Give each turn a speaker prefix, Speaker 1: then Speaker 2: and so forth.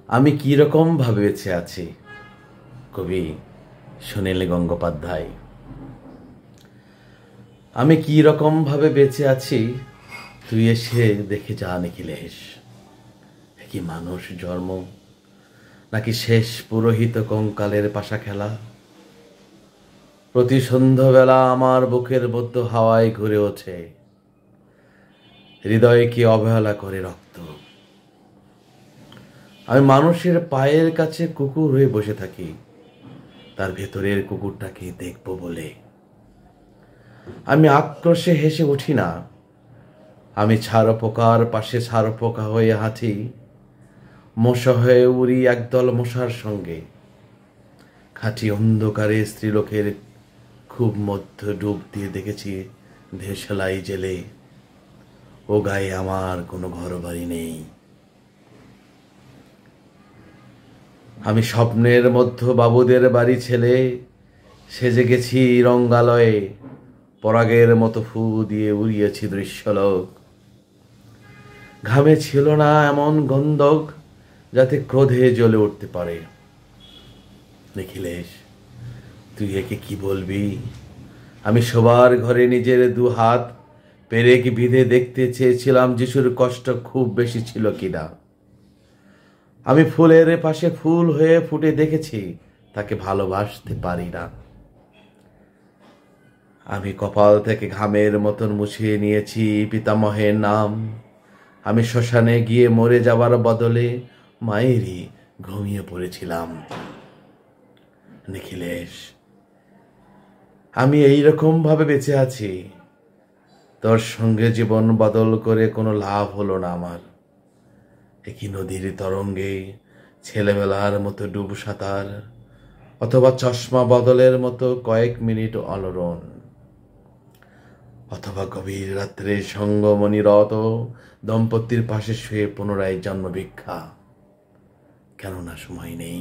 Speaker 1: আমি কি রকম ভাবে বেঁচে আছি। কবি সুনীল গঙ্গোপাধ্যায়। আমি কি রকম ভাবে বেঁচে আছি, তুই এসে দেখে যা নিখিলেশ। কি মানুষ জন্ম, নাকি শেষ পুরোহিত কঙ্কালের পাশা খেলা। প্রতি সন্ধ্যাবেলা আমার বুকের মধ্যে হাওয়ায় ঘুরে ওঠে, হৃদয়কে অবহেলা করে রক্ত। আমি মানুষের পায়ের কাছে কুকুর হয়ে বসে থাকি, তার ভেতরের কুকুরটাকে দেখব বলে। আমি আক্রোশে হেসে উঠি না, আমি ছাড় পোকার পাশে ছাড় পোকা হয়ে হাঁটি, মশা হয়ে উড়ি একদল মশার সঙ্গে। খাঁটি অন্ধকারে স্ত্রীলোকের খুব মধ্য ডুব দিয়ে দেখেছি দেশলাই জেলে, ও গায়ে আমার কোনো ঘর বাড়ি নেই। আমি স্বপ্নের মধ্য বাবুদের বাড়ি ছেলে, সেজে গেছি রঙ্গালয়ে, পরাগের মতো ফু দিয়ে উড়িয়েছি দৃশ্যলোক। ঘামে ছিল না এমন গন্ধক যাতে ক্রোধে জ্বলে উঠতে পারে। নিখিলেশ, তুই একে কি বলবি? আমি শোবার ঘরে নিজের দু হাত পেরেক বিঁধে দেখতে চেয়েছিলাম যিশুর কষ্ট খুব বেশি ছিল কিনা। আমি ফুলের পাশে ফুল হয়ে ফুটে দেখেছি তাকে ভালোবাসতে পারি না। আমি কপাল থেকে ঘামের মতন মুছিয়ে নিয়েছি পিতামহের নাম। আমি শ্মশানে গিয়ে মরে যাবার বদলে মায়েরই ঘুমিয়ে পড়েছিলাম। নিখিলেশ, আমি এইরকম ভাবে বেঁচে আছি, তোর সঙ্গে জীবন বদল করে কোনো লাভ হলো না আমার। একই নদীর তরঙ্গে ছেলেবেলার মতো ডুব সাঁতার, অথবা চশমা বদলের মতো কয়েক মিনিট অলরণ, অথবা গভীর রাত্রে সঙ্গমণিরত দম্পতির পাশে শুয়ে পুনরায় জন্ম ভিক্ষা। কেননা সময় নেই।